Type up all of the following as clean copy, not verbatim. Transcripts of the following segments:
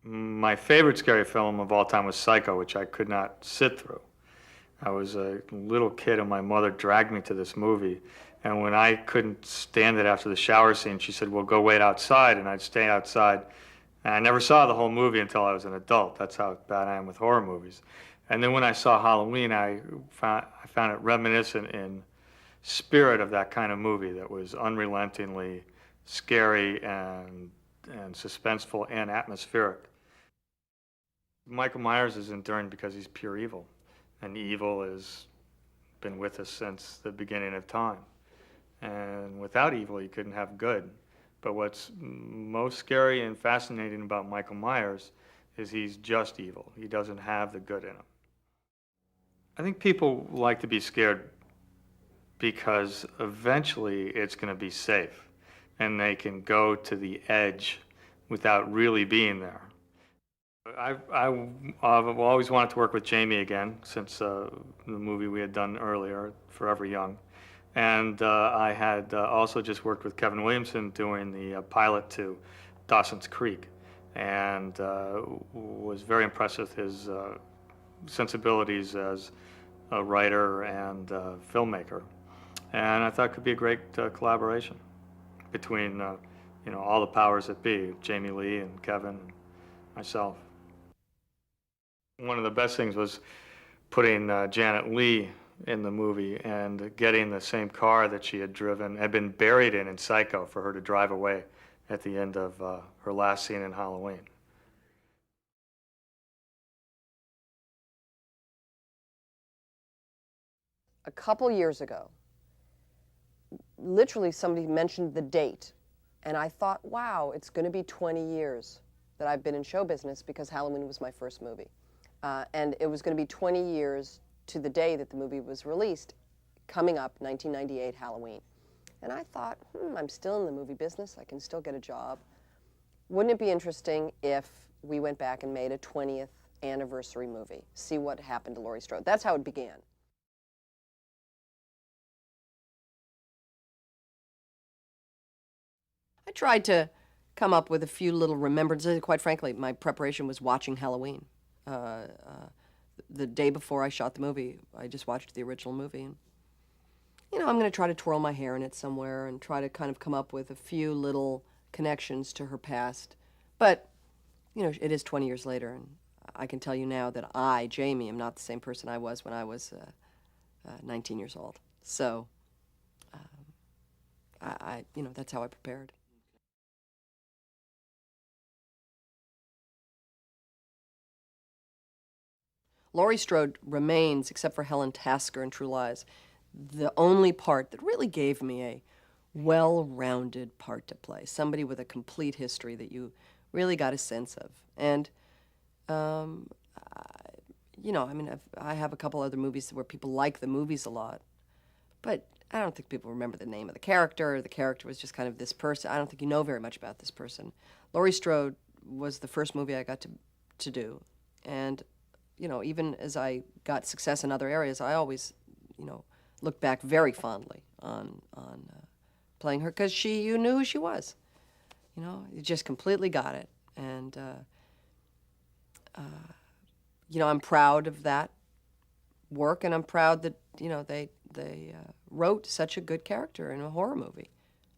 My favorite scary film of all time was Psycho, which I could not sit through. I was a little kid and my mother dragged me to this movie. And when I couldn't stand it after the shower scene, she said, well, go wait outside. And I'd stay outside. And I never saw the whole movie until I was an adult. That's how bad I am with horror movies. And then when I saw Halloween, I found it reminiscent in spirit of that kind of movie that was unrelentingly scary and suspenseful and atmospheric. Michael Myers is enduring because he's pure evil, and evil has been with us since the beginning of time. And without evil, you couldn't have good. But what's most scary and fascinating about Michael Myers is he's just evil. He doesn't have the good in him. I think people like to be scared because eventually it's going to be safe and they can go to the edge without really being there. I've always wanted to work with Jamie again since the movie we had done earlier, Forever Young. And I had also just worked with Kevin Williamson doing the pilot to Dawson's Creek, and was very impressed with his sensibilities as a writer and filmmaker. And I thought it could be a great collaboration between all the powers that be, Jamie Lee and Kevin and myself. One of the best things was putting Janet Leigh in the movie and getting the same car that she had been buried in Psycho, for her to drive away at the end of her last scene in Halloween. A couple years ago, literally somebody mentioned the date, and I thought, wow, it's going to be 20 years that I've been in show business, because Halloween was my first movie. And it was going to be 20 years to the day that the movie was released, coming up 1998 Halloween. And I thought, I'm still in the movie business. I can still get a job. Wouldn't it be interesting if we went back and made a 20th anniversary movie? See what happened to Laurie Strode. That's how it began. I tried to come up with a few little remembrances. Quite frankly, my preparation was watching Halloween. The day before I shot the movie, I just watched the original movie. And, I'm going to try to twirl my hair in it somewhere and try to kind of come up with a few little connections to her past. But, it is 20 years later, and I can tell you now that I, Jamie, am not the same person I was when I was 19 years old. So, that's how I prepared. Laurie Strode remains, except for Helen Tasker in True Lies, the only part that really gave me a well-rounded part to play. Somebody with a complete history that you really got a sense of. And, I have a couple other movies where people like the movies a lot, but I don't think people remember the name of the character. The character was just kind of this person. I don't think you know very much about this person. Laurie Strode was the first movie I got to do. And even as I got success in other areas, I always, look back very fondly on playing her, because you knew who she was. You just completely got it. And, I'm proud of that work, and I'm proud that, they wrote such a good character in a horror movie.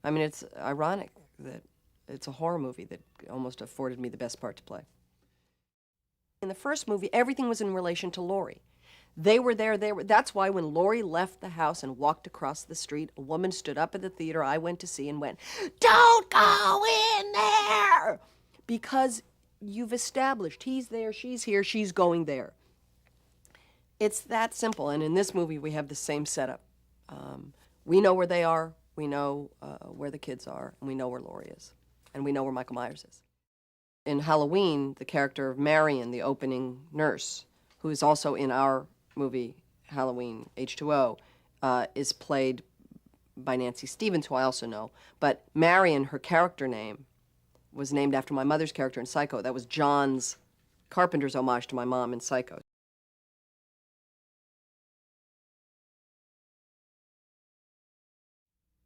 I mean, it's ironic that it's a horror movie that almost afforded me the best part to play. In the first movie, everything was in relation to Laurie. They were there, that's why when Laurie left the house and walked across the street, a woman stood up at the theater I went to see and went, "Don't go in there!" Because you've established he's there, she's here, she's going there. It's that simple, and in this movie we have the same setup. We know where they are, we know where the kids are, and we know where Laurie is, and we know where Michael Myers is. In Halloween, the character of Marion, the opening nurse, who is also in our movie, Halloween, H20, is played by Nancy Stevens, who I also know. But Marion, her character name, was named after my mother's character in Psycho. That was John Carpenter's homage to my mom in Psycho.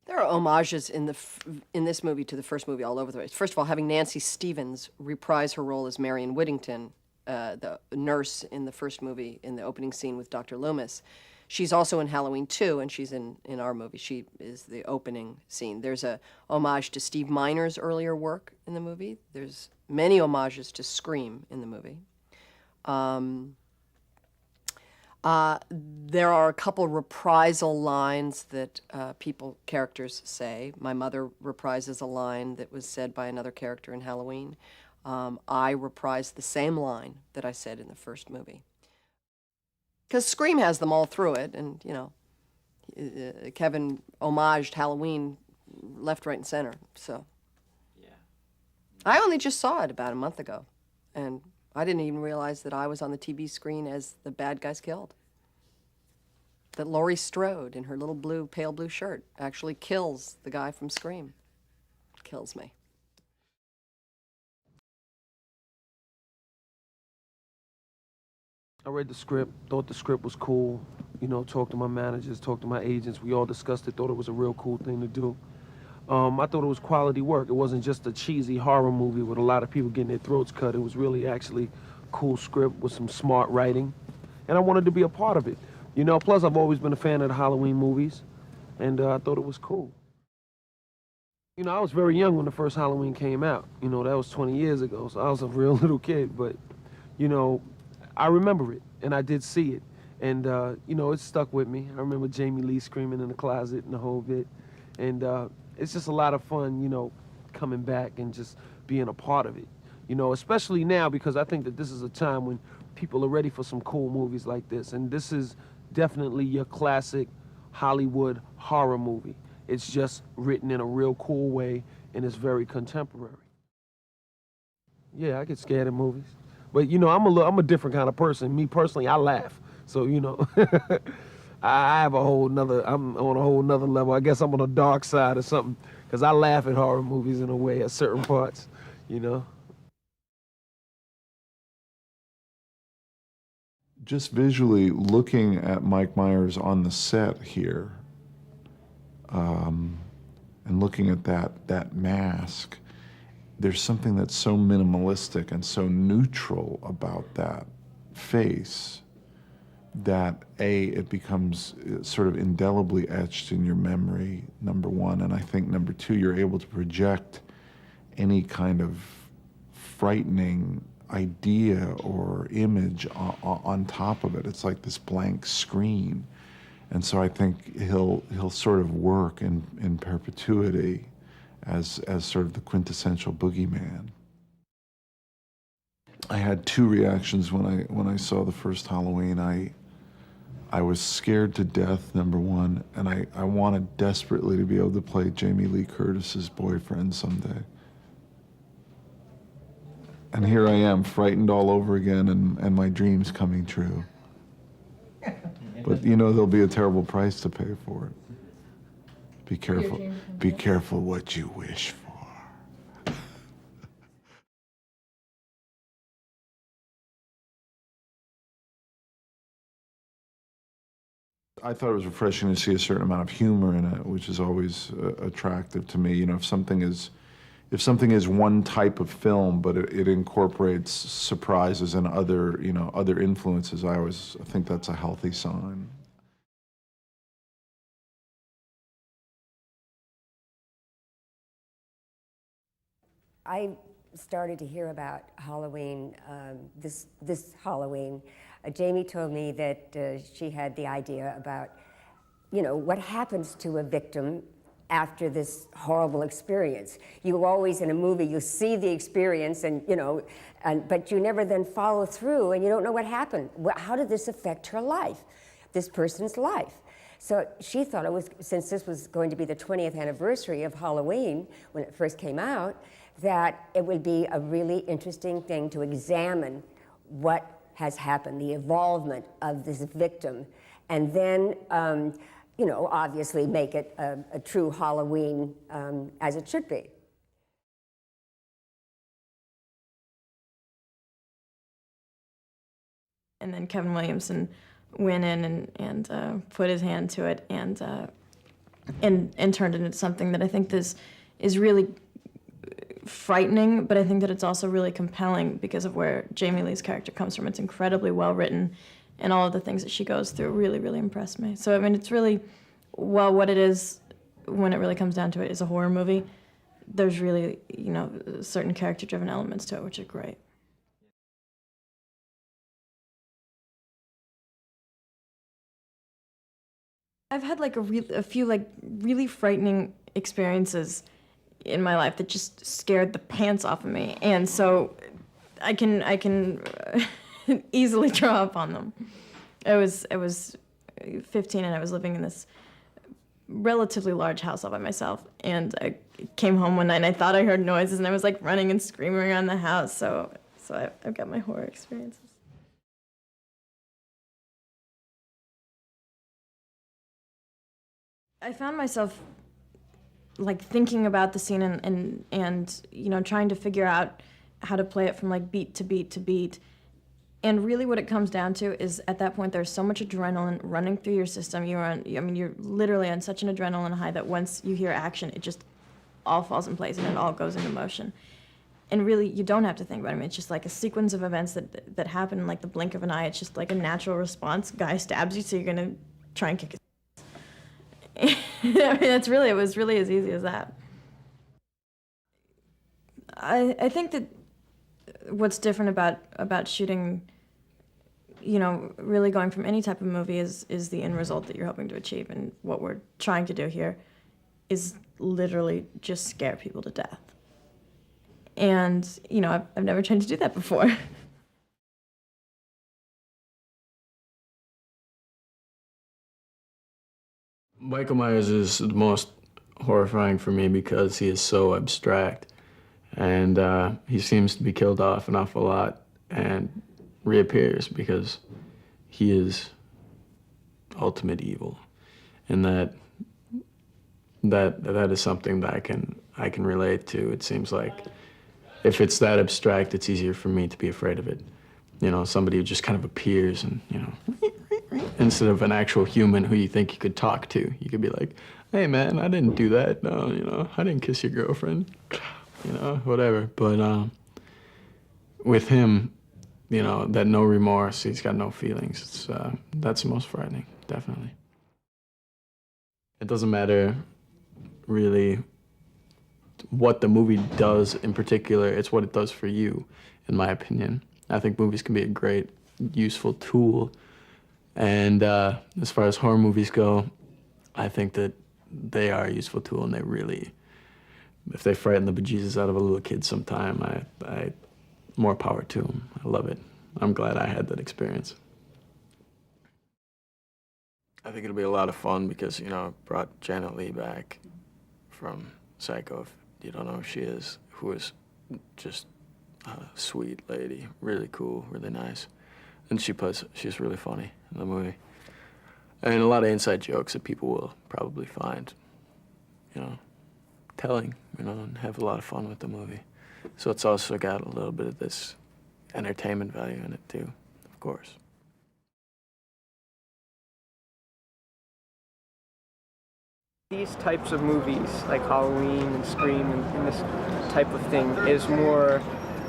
There are homages in this movie to the first movie all over the place. First of all, having Nancy Stevens reprise her role as Marion Whittington, the nurse in the first movie, in the opening scene with Dr. Loomis. She's also in Halloween 2, and she's in our movie. She is the opening scene. There's a homage to Steve Miner's earlier work in the movie. There's many homages to Scream in the movie. There are a couple reprisal lines that characters say. My mother reprises a line that was said by another character in Halloween. I reprised the same line that I said in the first movie. Because Scream has them all through it, and, you know, Kevin homaged Halloween left, right, and center, so. Yeah. I only just saw it about a month ago, and I didn't even realize that I was on the TV screen as the bad guys killed. That Laurie Strode, in her little pale blue shirt, actually kills the guy from Scream. Kills me. I read the script, thought the script was cool. You know, talked to my managers, talked to my agents. We all discussed it, thought it was a real cool thing to do. I thought it was quality work. It wasn't just a cheesy horror movie with a lot of people getting their throats cut. It was really actually a cool script with some smart writing. And I wanted to be a part of it. You know, plus I've always been a fan of the Halloween movies, and I thought it was cool. You know, I was very young when the first Halloween came out. You know, that was 20 years ago, so I was a real little kid. But, you know, I remember it, and I did see it. And, you know, it stuck with me. I remember Jamie Lee screaming in the closet and the whole bit. And it's just a lot of fun, you know, coming back and just being a part of it. You know, especially now, because I think that this is a time when people are ready for some cool movies like this. And this is definitely your classic Hollywood horror movie. It's just written in a real cool way, and it's very contemporary. Yeah, I get scared in movies. But, you know, I'm a different kind of person. Me personally, I laugh. So, you know, I have I'm on a whole nother level. I guess I'm on the dark side or something, because I laugh at horror movies in a way at certain parts, you know. Just visually looking at Mike Myers on the set here, and looking at that mask, there's something that's so minimalistic and so neutral about that face that it becomes sort of indelibly etched in your memory, number one, and I think number two, you're able to project any kind of frightening idea or image on top of it. It's like this blank screen. And so I think he'll sort of work in perpetuity as sort of the quintessential boogeyman. I had two reactions when I saw the first Halloween. I was scared to death, number one, and I wanted desperately to be able to play Jamie Lee Curtis's boyfriend someday. And here I am, frightened all over again, and my dreams coming true. But you know, there'll be a terrible price to pay for it. Be careful what you wish for. I thought it was refreshing to see a certain amount of humor in it, which is always attractive to me. You know, if something is one type of film, but it incorporates surprises and other influences, I always think that's a healthy sign. I started to hear about Halloween this Halloween. Jamie told me that she had the idea about, you know, what happens to a victim after this horrible experience. You always, in a movie, you see the experience and, you know, but you never then follow through and you don't know what happened. How did this affect her life, this person's life? So she thought it was, since this was going to be the 20th anniversary of Halloween when it first came out, that it would be a really interesting thing to examine what has happened, the evolvement of this victim, and then, you know, obviously make it a true Halloween as it should be. And then Kevin Williamson went in and put his hand to it and and turned it into something that I think is really frightening, but I think that it's also really compelling because of where Jamie Lee's character comes from. It's incredibly well written, and all of the things that she goes through really, really impressed me. So, I mean, it's really, well, what it is, when it really comes down to it, is a horror movie. There's really, you know, certain character-driven elements to it, which are great. I've had like a few like really frightening experiences in my life that just scared the pants off of me, and so I can easily draw upon them. I was 15 and I was living in this relatively large house all by myself, and I came home one night and I thought I heard noises and I was like running and screaming around the house. So I've got my horror experiences. I found myself like thinking about the scene and you know, trying to figure out how to play it from like beat to beat to beat. And really what it comes down to is at that point there's so much adrenaline running through your system. You're literally on such an adrenaline high that once you hear action, it just all falls in place and it all goes into motion. And really, you don't have to think about it. I mean, it's just like a sequence of events that happen in like the blink of an eye. It's just like a natural response. Guy stabs you, so you're gonna try and kick his I mean, it was really as easy as that. I think that what's different about shooting, you know, really going from any type of movie is the end result that you're hoping to achieve. And what we're trying to do here is literally just scare people to death. And, you know, I've never tried to do that before. Michael Myers is the most horrifying for me because he is so abstract, and he seems to be killed off an awful lot and reappears because he is ultimate evil, and that is something that I can relate to. It seems like if it's that abstract, it's easier for me to be afraid of it. You know, somebody who just kind of appears and, you know, instead of an actual human who you think you could talk to. You could be like, hey man, I didn't do that. No, you know, I didn't kiss your girlfriend. You know, whatever. But with him, you know, that no remorse, he's got no feelings. It's that's the most frightening, definitely. It doesn't matter really what the movie does in particular, it's what it does for you, in my opinion. I think movies can be a great, useful tool. And as far as horror movies go, I think that they are a useful tool, and they really, if they frighten the bejesus out of a little kid sometime, I more power to them. I love it. I'm glad I had that experience. I think it'll be a lot of fun because, you know, it brought Janet Leigh back from Psycho, if you don't know who she is, who is just a sweet lady, really cool, really nice. And she's really funny in the movie. And a lot of inside jokes that people will probably find, you know, telling, you know, and have a lot of fun with the movie. So it's also got a little bit of this entertainment value in it too, of course. These types of movies, like Halloween and Scream and this type of thing, is more,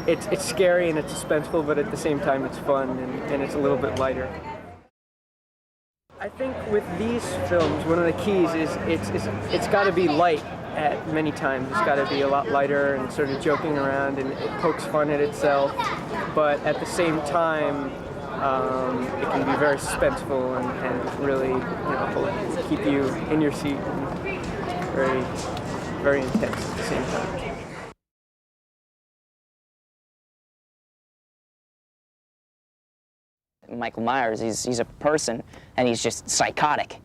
it's scary and it's suspenseful, but at the same time it's fun and it's a little bit lighter. I think with these films, one of the keys is it's got to be light at many times. It's got to be a lot lighter and sort of joking around, and it pokes fun at itself, but at the same time, it can be very suspenseful and really, you know, keep you in your seat and very, very intense at the same time. Michael Myers, he's a person, and he's just psychotic,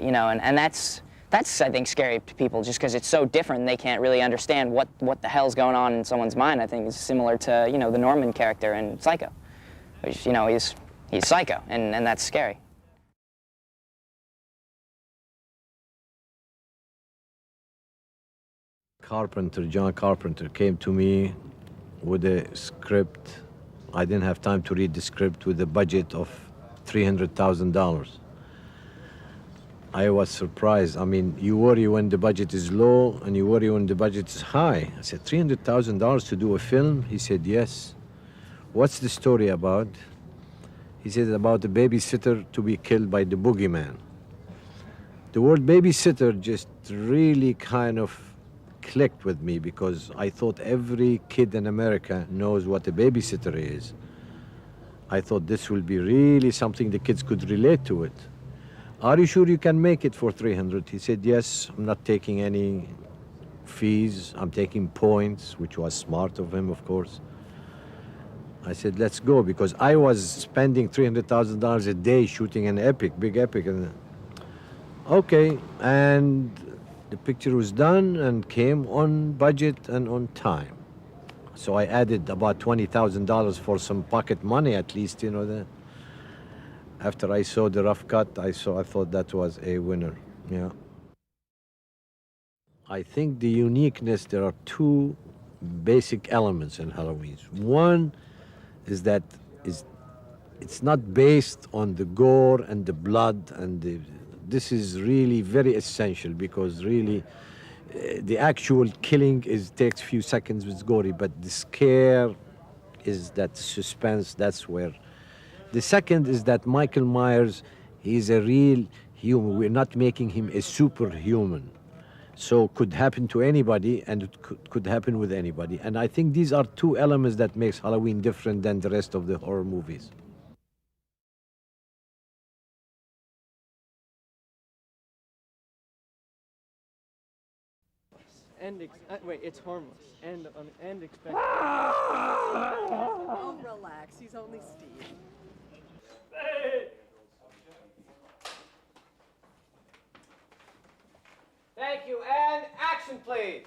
you know, and that's I think scary to people just because it's so different. They can't really understand what the hell's going on in someone's mind. I think it's similar to, you know, the Norman character in Psycho, which, you know, he's psycho, and that's scary. John Carpenter came to me with a script. I didn't have time to read the script, with a budget of $300,000. I was surprised. I mean, you worry when the budget is low and you worry when the budget is high. I said, $300,000 to do a film? He said, yes. What's the story about? He said, about a babysitter to be killed by the boogeyman. The word babysitter just really kind of clicked with me because I thought every kid in America knows what a babysitter is. I thought this will be really something the kids could relate to it. Are you sure you can make it for 300? He said, yes, I'm not taking any fees. I'm taking points, which was smart of him, of course. I said, let's go, because I was spending $300,000 a day shooting an epic, big epic. And okay, and the picture was done and came on budget and on time. So I added about $20,000 for some pocket money, at least, you know. After I saw the rough cut, I thought that was a winner. Yeah. I think the uniqueness, there are two basic elements in Halloween. One is that it's not based on the gore and the blood this is really very essential, because really the actual killing takes a few seconds, it's gory, but the scare is that suspense, that's where. The second is that Michael Myers, he's a real human. We're not making him a superhuman. So could happen to anybody, and it could happen with anybody. And I think these are two elements that makes Halloween different than the rest of the horror movies. And wait, it's harmless and expected. Oh, relax. He's only Steve. Thank you, and action, please.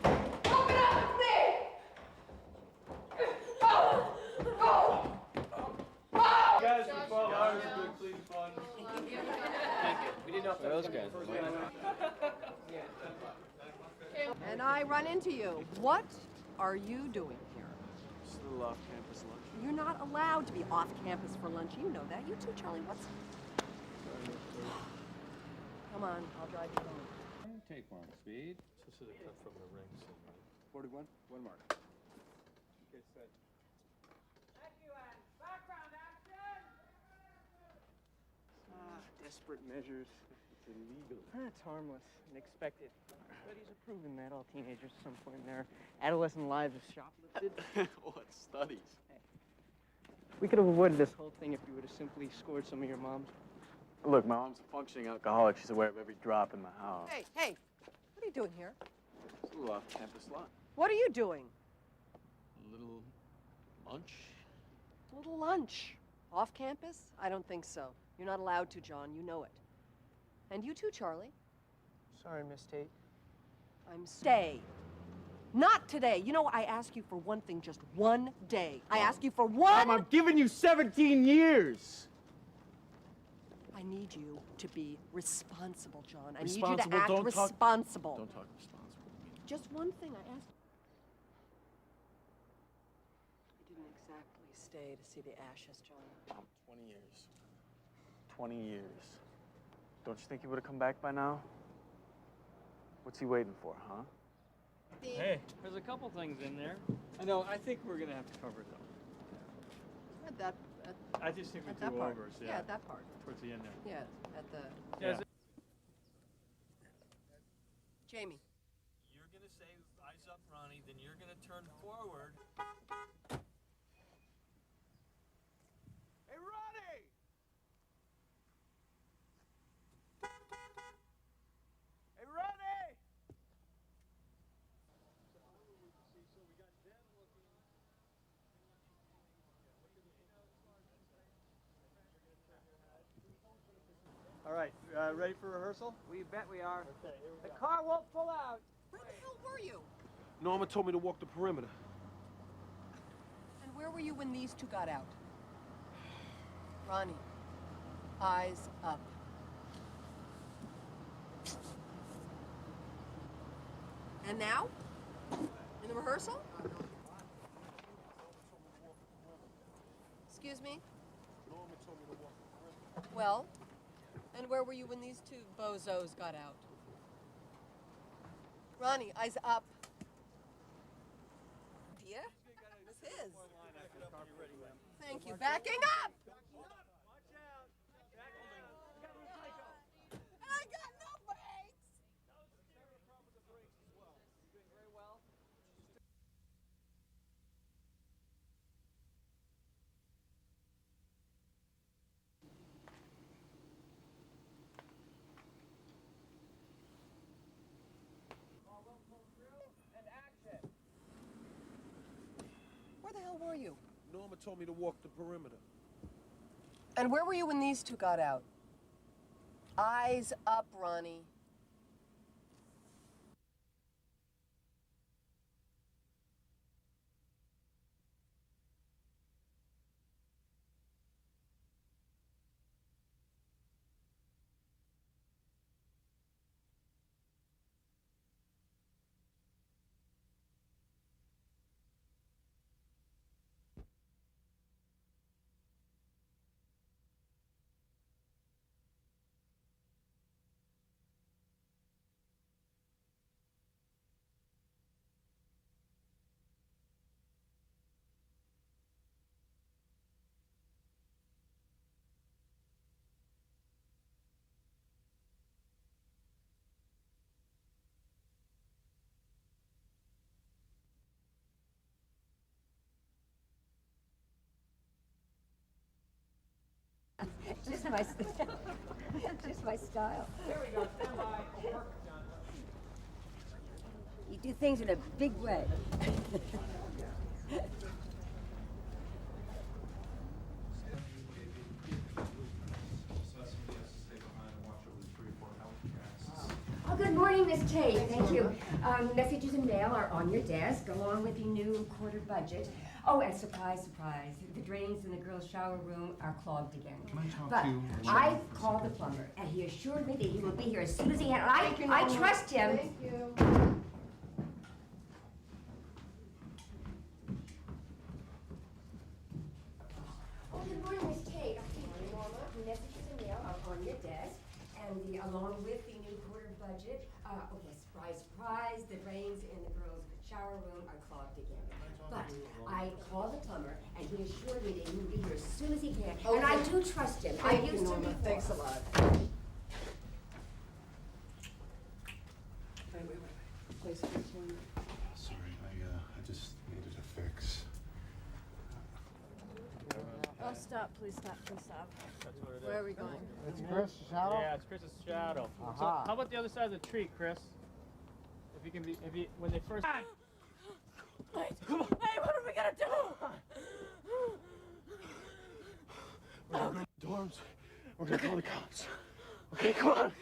Open up, it's me! Guys, for 12 hours, good, clean fun. We didn't know if that was good. And I run into you. What are you doing here? Just a little off-campus lunch. You're not allowed to be off campus for lunch. You know that. You too, Charlie. What's... Come on, I'll drive you home. Take one, speed. This is a cut from the rings. 41, one mark. Okay, set. Thank you, and background action. Desperate measures. It's illegal. It's harmless and expected. Studies have proven that all teenagers at some point in their adolescent lives have shoplifted. What studies? We could have avoided this whole thing if you would have simply scored some of your moms. Look, my mom's a functioning alcoholic. She's aware of every drop in my house. Hey, hey, what are you doing here? It's a little off-campus lunch. What are you doing? A little lunch? Little lunch. Off campus? I don't think so. You're not allowed to, John. You know it. And you too, Charlie. Sorry, Miss Tate. Stay. Not today. You know, I ask you for one thing, just one day. I ask you for one... I'm giving you 17 years. I need you to be responsible, John. I Responsible? need you to act Don't talk- responsible. Don't talk responsible. Just one thing I asked. I didn't exactly stay to see the ashes, John. 20 years. 20 years. Don't you think he would have come back by now? What's he waiting for, huh? Hey, there's a couple things in there. I know, I think we're gonna have to cover it though. I just think we At that do part. over, so Yeah, at that part. towards the end there. Yeah, at the... Yeah. Jamie. You're gonna say, eyes up, Ronnie, then you're gonna turn forward. Hey, Ronnie! Hey, Ronnie! All right, ready for rehearsal? We bet we are. The car won't pull out. Where the hell were you? Norma told me to walk the perimeter. And where were you when these two got out? Ronnie, eyes up. And now? In the rehearsal? Excuse me? Well, and where were you when these two bozos got out? Ronnie, eyes up. Dear, it's his. Thank you. Backing up! I got no brakes! Where the hell were you? Norma told me to walk the perimeter. And where were you when these two got out? Eyes up, Ronnie. Just my, just my style. There we go. Stand by. You do things in a big way. Oh, good morning, Miss Tate. Thank you. Messages and mail are on your desk, along with the new quarter budget. Oh, and surprise, surprise, the drains in the girls' shower room are clogged again. Can I talk But to you? I called the plumber, and he assured me that he will be here as soon as he can. And I trust him. Thank you. Oh, good morning, Miss Tate. The messages and mail are on your desk, and along with the new quarter budget. Okay, surprise, surprise, the drains in the girls' shower room are clogged again. But I called the plumber, and he assured me that he would be here as soon as he can. Okay. And I do trust him. Thank I you, used to Norma. before. Thanks a lot. Wait. Please, Sorry, I just needed a fix. Oh, stop, please stop. That's what it is. where are we going? It's Chris Shadow. Yeah, it's Chris's shadow. So Aha. how about the other side of the tree, Chris? If you can be, when they first. Wait, hey, what are we gonna do? We're gonna go to the dorms. We're gonna call the cops. Okay, come on.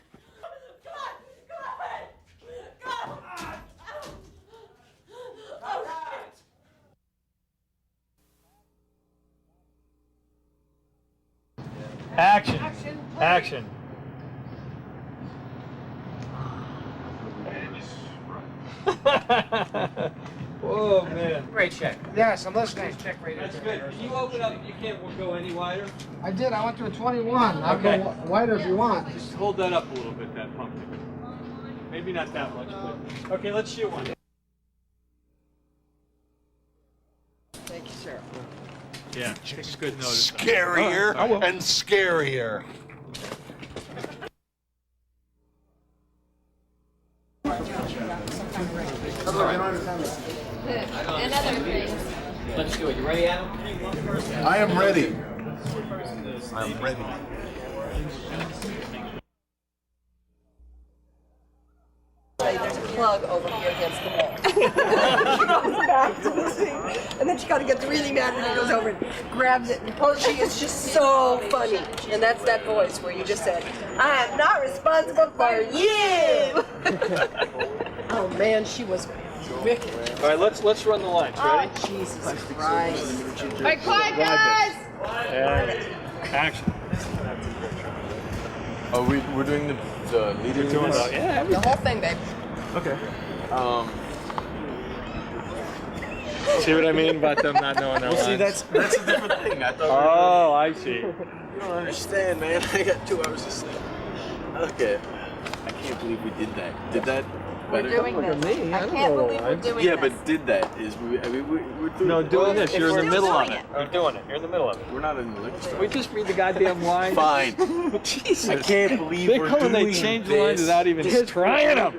Action! Action! Whoa, man. Great check. Yes, I'm listening. That's good. Can you open up? You can't go any wider. I did. I went to a 21. I'll Okay. go wider if you want. Just hold that up a little bit, that pumpkin. Maybe not that much, but okay. Let's shoot one. Thank you, sir. Yeah, take good notice. Scarier and scarier. And other things. Let's do it. You ready, Adam? I am ready. I'm ready. There's a plug over here against the wall. She goes back to the scene. And then she kind of gets really mad when he goes over and grabs it and pulls. She is just so funny. And that's that voice where you just said, I am not responsible for you. Oh man, she was wicked. All right, let's run the lines. Ready? Oh, Jesus Christ. Hey, quiet, guys! And action. Oh, we're doing the leader We're doing this? The whole thing, babe. Okay. See what I mean about them not knowing their Well, see, lines? that's a different thing. I thought. Oh, I see. You don't understand, man. I got 2 hours of sleep. Okay. I can't believe we did that. Did that? We're better? doing this. I can't believe we're doing Yeah, this. but did that is we? I mean, we're doing. No, doing this. You're in the still middle of doing it. You're doing it. You're in the middle of it. We're not in the liquor store. We just read the goddamn line. Fine. Jesus. I can't believe They we're come and doing they change the this. lines without even trying them.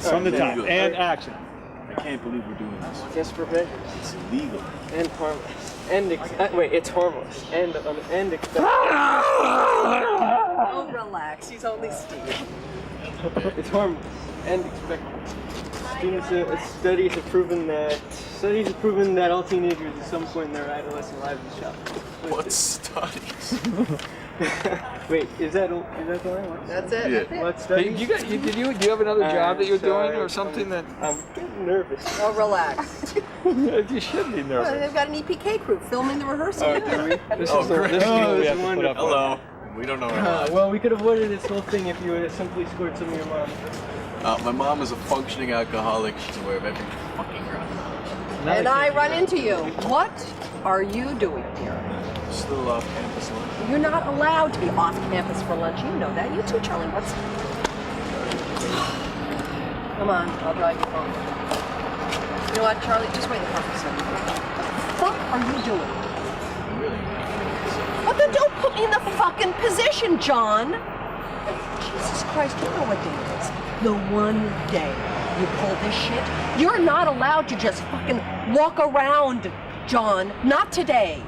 From the top. And action. I can't believe we're doing this. Desperate measures. It's illegal. And harmless. And wait, it's harmless. And expected. Oh, relax. He's only Steve. It's harmless and expected. Studies have proven that all teenagers at some point in their adolescent lives will shop. What studies? Wait, is that the line? What? That's it. Yeah. That's it. What studies? Do you have another job that you're doing or something that I'm getting nervous. Oh, relax. you should be Well, nervous? they've got an EPK crew filming the rehearsal. This Oh, is the great. this is what we this have is to put up with. Hello. We don't know our lines. Well, we could have avoided this whole thing if you would have simply scored some of your mom. My mom is a functioning alcoholic. She's aware of every fucking ground. And I run into you. What are you doing here? Just a little off campus lunch. You're not allowed to be off campus for lunch. You know that. You too, Charlie. What's... Come on, I'll drive you home. You know what, Charlie? Just wait in the car for a second. What the fuck are you doing? Well, then don't put me in the fucking position, John. Jesus Christ, you know what day it is. The one day you pull this shit, you're not allowed to just fucking walk around, John. Not today.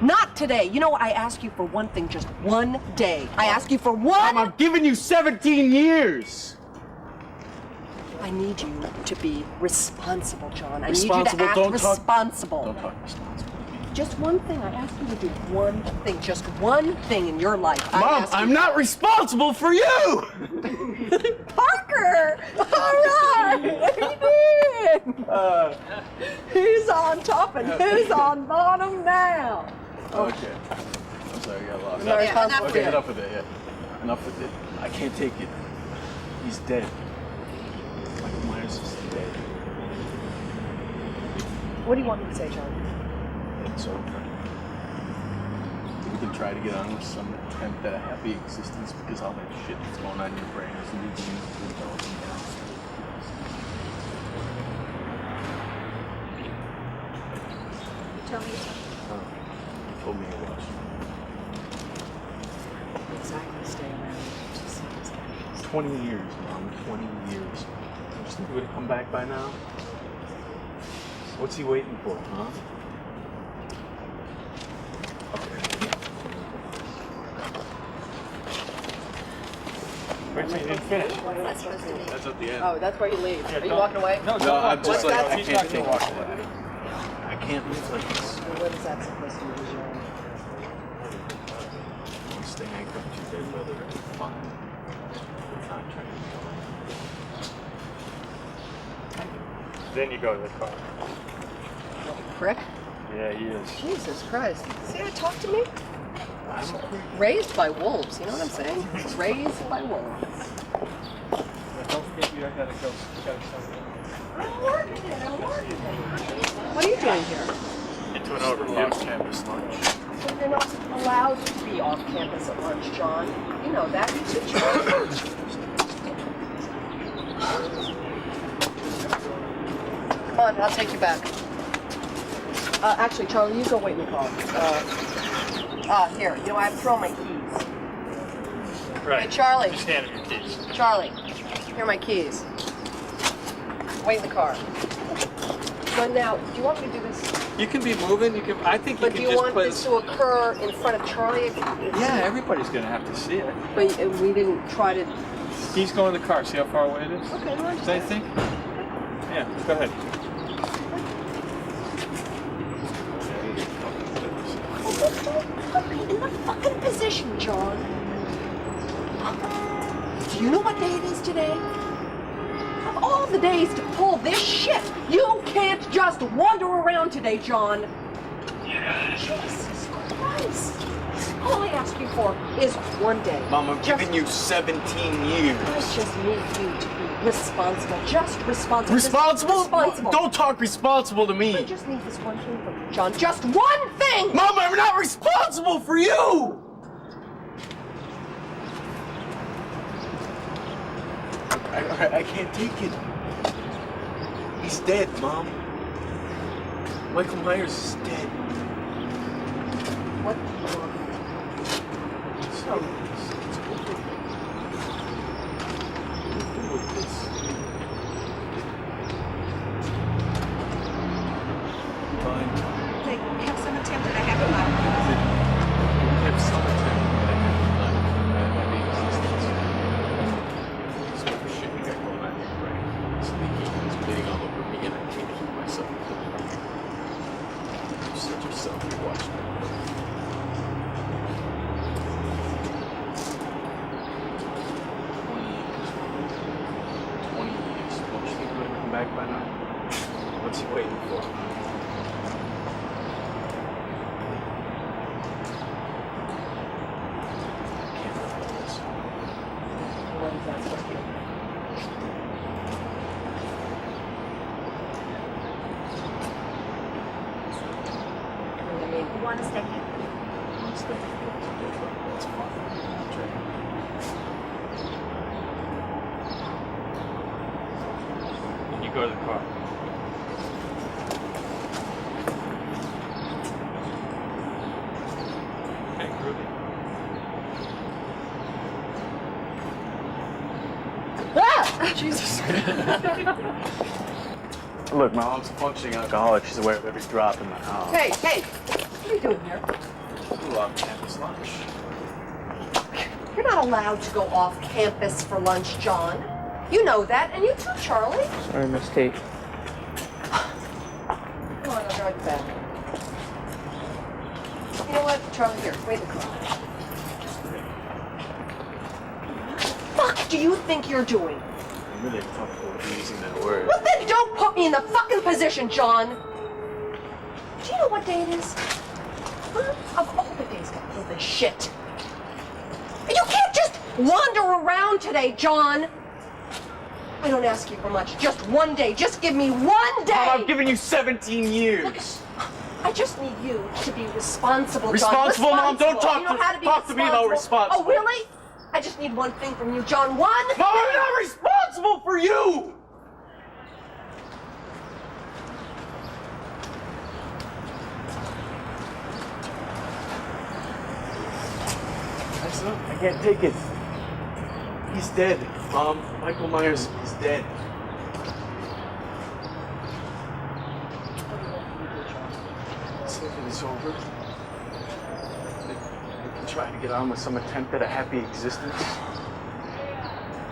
Not today. You know what? I ask you for one thing, just one day. I ask you for one. I'm giving you 17 years. I need you to be responsible, John. I Responsible, need you to act don't talk- responsible. Don't talk responsible. Just one thing. I ask you to do one thing. Just one thing in your life. Mom, I'm not responsible for you. Parker! All right! What are you doing? Who's on top and who's on bottom now? Okay. I'm sorry, I got lost. Not responsible for Okay, you. enough with it, yeah. Enough with it. I can't take it. He's dead. Michael Myers is dead. What do you want me to say, John? It's over. We can try to get on with some attempt at a happy existence because all that shit that's going on in your brain is leading you to developing cancer. Tell me. You told me it was. Exactly. Stay around. 20 years, Mom. 20 years. I just think he would have come back by now. What's he waiting for, huh? Wait a minute, you didn't finish. What's that supposed to mean? That's at the end. Oh, that's where you leave. Yeah, Are you don't- walking away? No, No, I'm just like, I He's can't not take gonna walk it. away. I can't live like this. What is that supposed to mean, John? I'm staying anchored to their brother. Fine. I'm not trying to Then you go to the car. Prick? Yeah, he is. Jesus Christ. See how to talk to me? I'm a creep. Raised by wolves, you know what I'm saying? Raised by wolves. Don't forget you gotta go. I'm working it, I'm working it. What are you doing here? Into an Off overview. campus lunch. So you're not allowed to be off campus at lunch, John. You know that. You too, John. Come on, I'll take you back. Actually, Charlie, you go wait in the car. Here. You know, I've thrown my keys. Right. Hey, Charlie. Just hand him your keys. Charlie, here are my keys. Wait in the car. But now, do you want me to do this? You can be moving. You can. I think you But do can you just want put. this to occur in front of Charlie? Yeah, everybody's gonna have to see it. But we didn't try to. He's going in the car. See how far away it is? Okay, no, Does that think? Yeah. Go ahead. In the fucking position, John. Do you know what day it is today? Of all the days to pull this shit, you can't just wander around today, John. Jesus Christ. Christ. All I ask you for is one day. Mom, I'm giving you 17 years. I just need you to be responsible. Just responsible. Responsible? Responsible. Don't talk responsible to me. I just need this one thing from you, John. Just one thing! Mom, I'm not responsible for you! I can't take it. He's dead, Mom. Michael Myers is dead. What? It's over. Deal with this. Fine. They have some attempt at a happy life. We have some attempt at a happy existence. This whole shit you got going on in your brain. It's leaking, it's bleeding all over me, and I can't keep myself clean. You said yourself you're watching it. 20 years. Don't you think we're gonna come back by now? What's he waiting for? Can't live like this. You want to stay here? Let's stay. That's fine. You go to the car. Hey, Ruby. Ah! Jesus. Look, my mom's a functioning alcoholic. She's aware of every drop in my house. Hey, hey! What are you doing here? Ooh, off-campus lunch. You're not allowed to go off campus for lunch, John. You know that, and you too, Charlie. Sorry, Miss Tate. Come on, I'll drive you back. You know what, Charlie? Here, wait in the car. What the fuck do you think you're doing? I'm really comfortable with using that word. Well, then don't put me in the fucking position, John. Do you know what day it is? Huh? Of all the days to pull this shit. You can't just wander around today, John. I don't ask you for much. Just one day. Just give me one day. Mom, I've given you 17 years. I just need you to be responsible, John. Responsible, Mom? Don't talk You know to- how to be talk to me about responsible. Oh, really? I just need one thing from you, John. One. Mom, I'm not responsible for you! That's not, I can't take it. He's dead, Mom. Michael Myers is dead. Let's look at this over. We can try to get on with some attempt at a happy existence.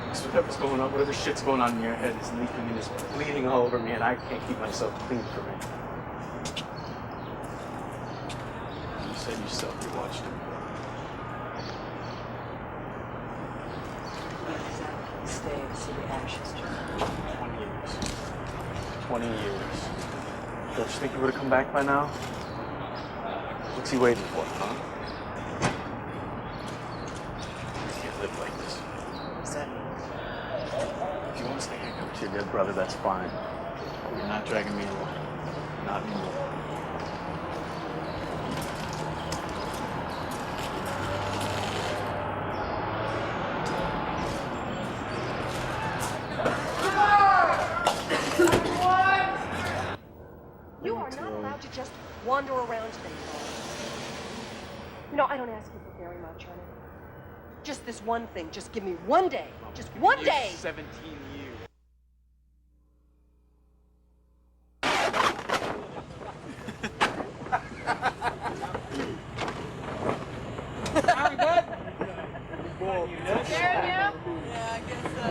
Because whatever's going on, whatever shit's going on in your head is leaking and is bleeding all over me, and I can't keep myself clean from it. You said yourself you watched him. Stay and see the ashes, John. 20 years. 20 years. Don't you think he would have come back by now? What's he waiting for, huh? I can't live like this. What's that mean? If you want to stay hanging out with your dead brother, that's fine. But you're not dragging me along. Not anymore. You are not allowed to just wander around today, John. You know, I don't ask you for very much, honey. Just this one thing. Just give me one day. Just one day. 17 years. Very good. Scaring you? Yeah, I guess so.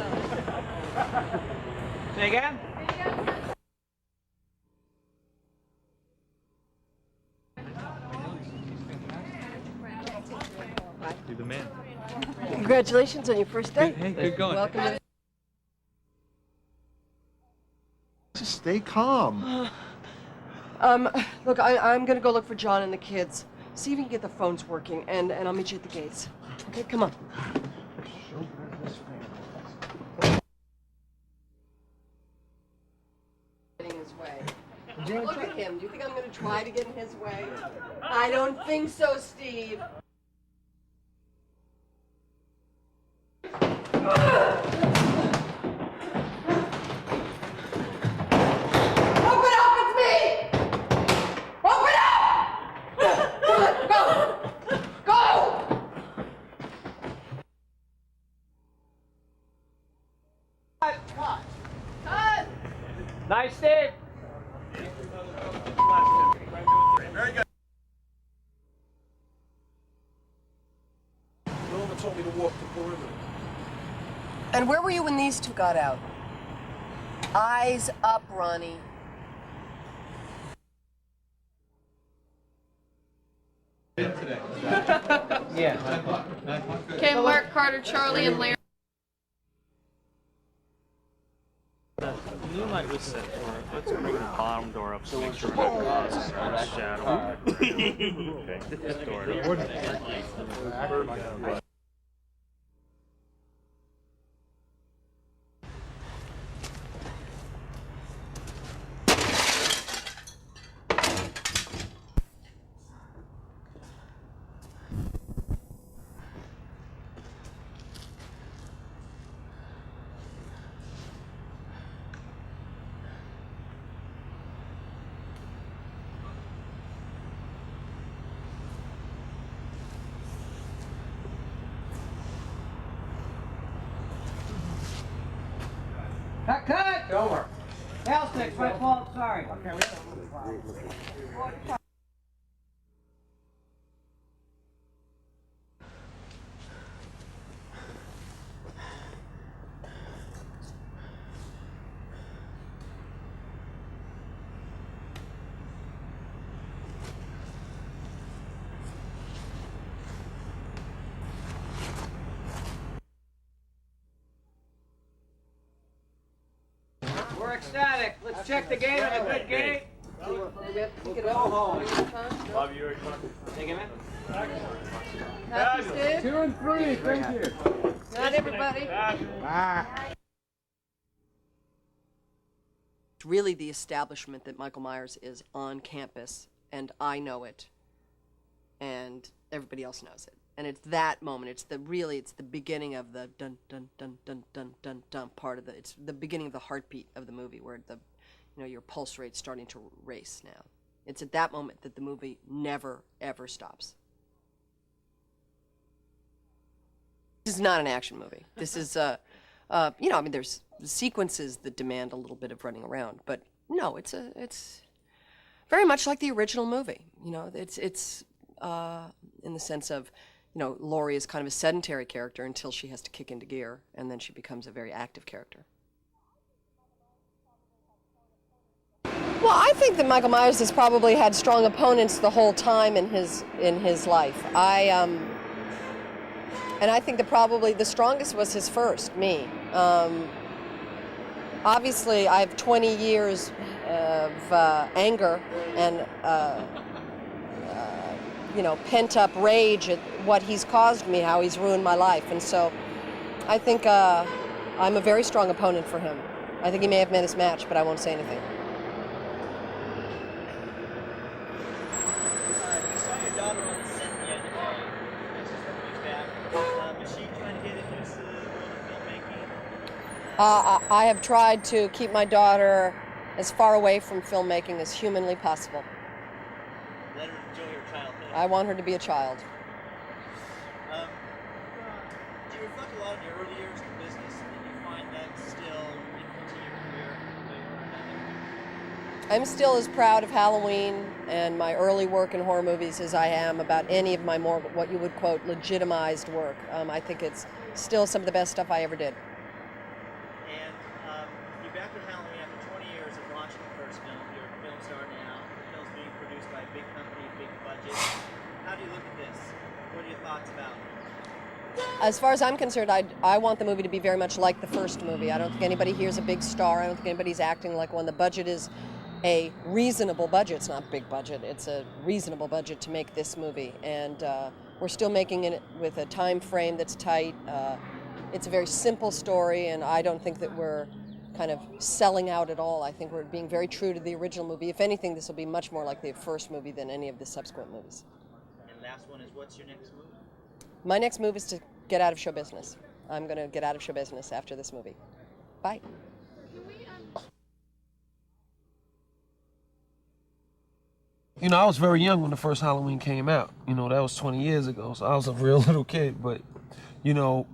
Say again? You're the man. Congratulations on your first day. Hey, good going. Welcome to Just stay calm. Look, I'm gonna go look for John and the kids. See if you can get the phones working, and I'll meet you at the gates. Okay, come on. Getting in his way. Look at him. Do you think I'm going to try to get in his way? I don't think so, Steve. Nice, Steve. Very good. Norma told me to walk the perimeter. And where were you when these two got out? Eyes up, Ronnie. Yeah. Okay, Mark, Carter, Charlie, and Larry. You might be set for it. Let's bring the bottom door up so make sure we're not causing a shadow. Okay. This door. Cut! Over. Nail sticks, my fault, sorry. We're ecstatic. Let's check the gate on a good gate. Go home. Love you. Take him in. Happy, Steve? 2 and 3, thank you. Not everybody. It's really the establishment that Michael Myers is on campus, and I know it, and everybody else knows it. And it's that moment. It's the beginning of the dun dun dun dun dun dun dun part of it's the beginning of the heartbeat of the movie, where your pulse rate's starting to race now. It's at that moment that the movie never ever stops. This is not an action movie. This is there's sequences that demand a little bit of running around, but no, it's very much like the original movie. It's in the sense of, Laurie is kind of a sedentary character until she has to kick into gear, and then she becomes a very active character. Well, I think that Michael Myers has probably had strong opponents the whole time in his life. And I think that probably the strongest was his first, me. Obviously, I have 20 years of anger and pent-up rage at what he's caused me, how he's ruined my life. And so I think I'm a very strong opponent for him. I think he may have met his match, but I won't say anything. You saw your daughter on the set the other day. She's from back. Is she trying to get into the world of filmmaking? I have tried to keep my daughter as far away from filmmaking as humanly possible. Let her enjoy her childhood. I want her to be a child. Do you reflect a lot on your early years in business, and do you find that still influencing your career later on? I'm still as proud of Halloween and my early work in horror movies as I am about any of my more, what you would quote, legitimized work. I think it's still some of the best stuff I ever did. And you're back with Halloween after 20 years of launching the first film. You're a film star now. The film's being produced by a big company, big budget. How do you look at this? What are your thoughts about it? As far as I'm concerned, I want the movie to be very much like the first movie. I don't think anybody here is a big star. I don't think anybody's acting like one. The budget is a reasonable budget. It's not a big budget. It's a reasonable budget to make this movie, and we're still making it with a time frame that's tight. It's a very simple story, and I don't think that we're kind of selling out at all. I think we're being very true to the original movie. If anything, this will be much more like the first movie than any of the subsequent movies. And last one is, what's your next move? My next move is to get out of show business. I'm going to get out of show business after this movie. Bye. You know, I was very young when the first Halloween came out. You know, that was 20 years ago, so I was a real little kid. But, you know,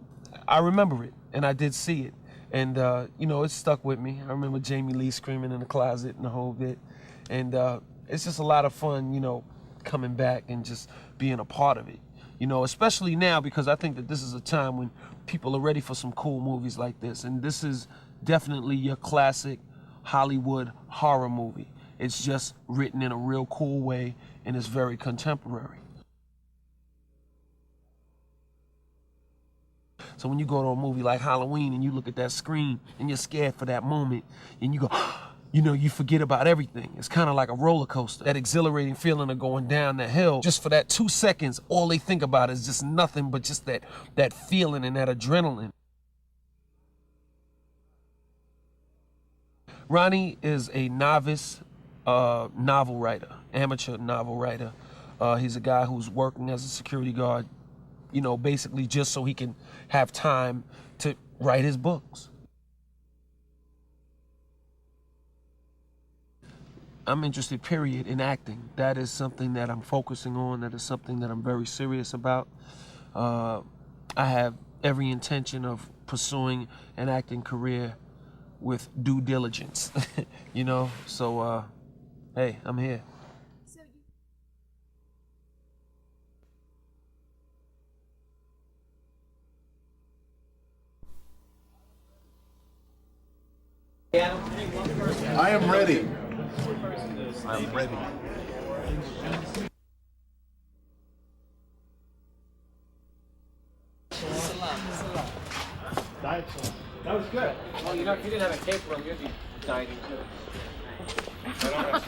I remember it, and I did see it. And, you know, it stuck with me. I remember Jamie Lee screaming in the closet and the whole bit. And it's just a lot of fun, you know, coming back and just being a part of it. You know, especially now, because I think that this is a time when people are ready for some cool movies like this. And this is definitely your classic Hollywood horror movie. It's just written in a real cool way, and it's very contemporary. So when you go to a movie like Halloween and you look at that screen and you're scared for that moment and you go, you know, you forget about everything. It's kind of like a roller coaster. That exhilarating feeling of going down the hill. Just for that 2 seconds, all they think about is just nothing but just that feeling and that adrenaline. Ronnie is a novice novel writer, amateur novel writer. He's a guy who's working as a security guard, you know, basically just so he can have time to write his books. I'm interested, period, in acting. That is something that I'm focusing on. That is something that I'm very serious about. I have every intention of pursuing an acting career with due diligence, you know? So, hey, I'm here. I am ready. I'm ready. That was good. Well, you know, if you didn't have a tape room, you'd be dieting too.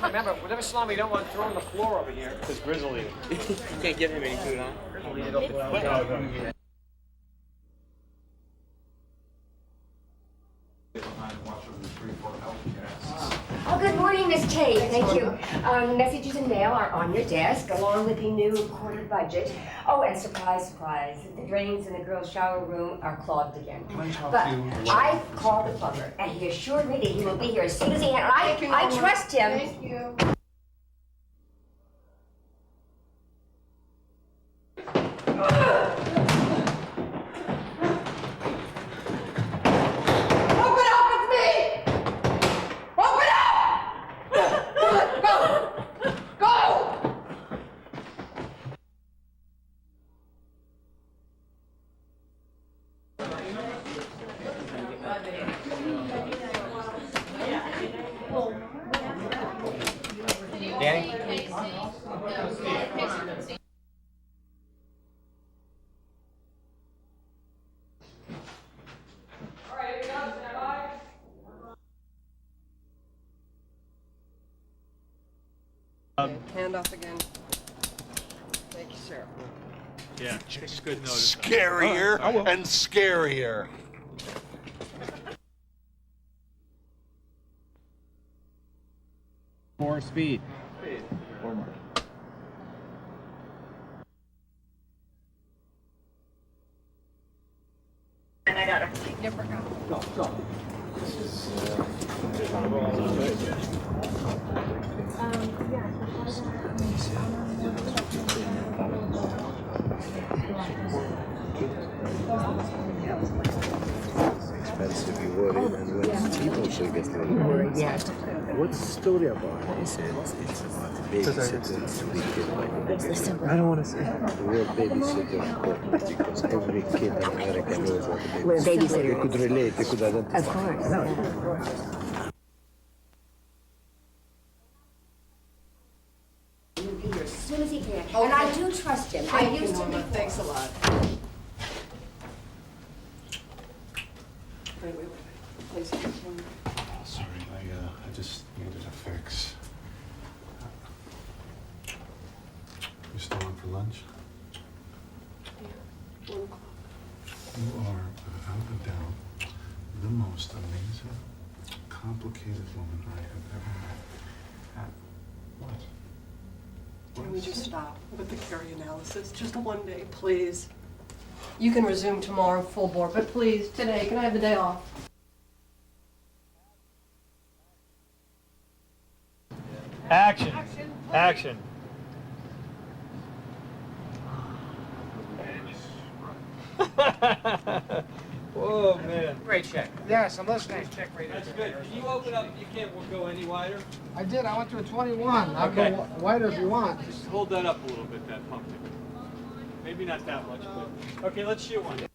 Remember, whatever salami you don't want to throw on the floor over here. This Grizzly. You can't give him any food, huh? Grizzly it up. Oh, good morning, Miss Kate. Thank you. Messages and mail are on your desk, along with the new quarter budget. Oh, and surprise, surprise, the drains in the girls' shower room are clogged again. But I called the plumber, and he assured me that he will be here as soon as he can. I trust him. Thank you. Hand off again. Thank you, sir. Yeah, it's good notice. Scarier and scarier. More speed. And I got it. Expensive, you worry, and when people should get worried. Yeah. What's the story about? He said it's about a babysitter to be killed by the I don't want to say the word babysitter because every kid in America knows what a babysitter is. Babysitter. They could relate, they could identify. Of course. He'll be here as soon as he can. And I do trust him. I used to before. Thanks a lot. Sorry, I just needed a fix. You're still on for lunch? Yeah. 1 o'clock. You are, without a doubt, the most amazing, complicated woman I have ever met. What? Can we just stop with the Carrie analysis? Just one day, please. You can resume tomorrow full board, but please, today, can I have the day off? Action. Action. Whoa, man. Great check. Yes, I'm listening. Check right That's there. good. Can you open up? You can't go any wider? I did. I went to a 21. I'll Okay. go wider if you want. Just hold that up a little bit, that pumpkin. Maybe not that much, but okay. Let's shoot one.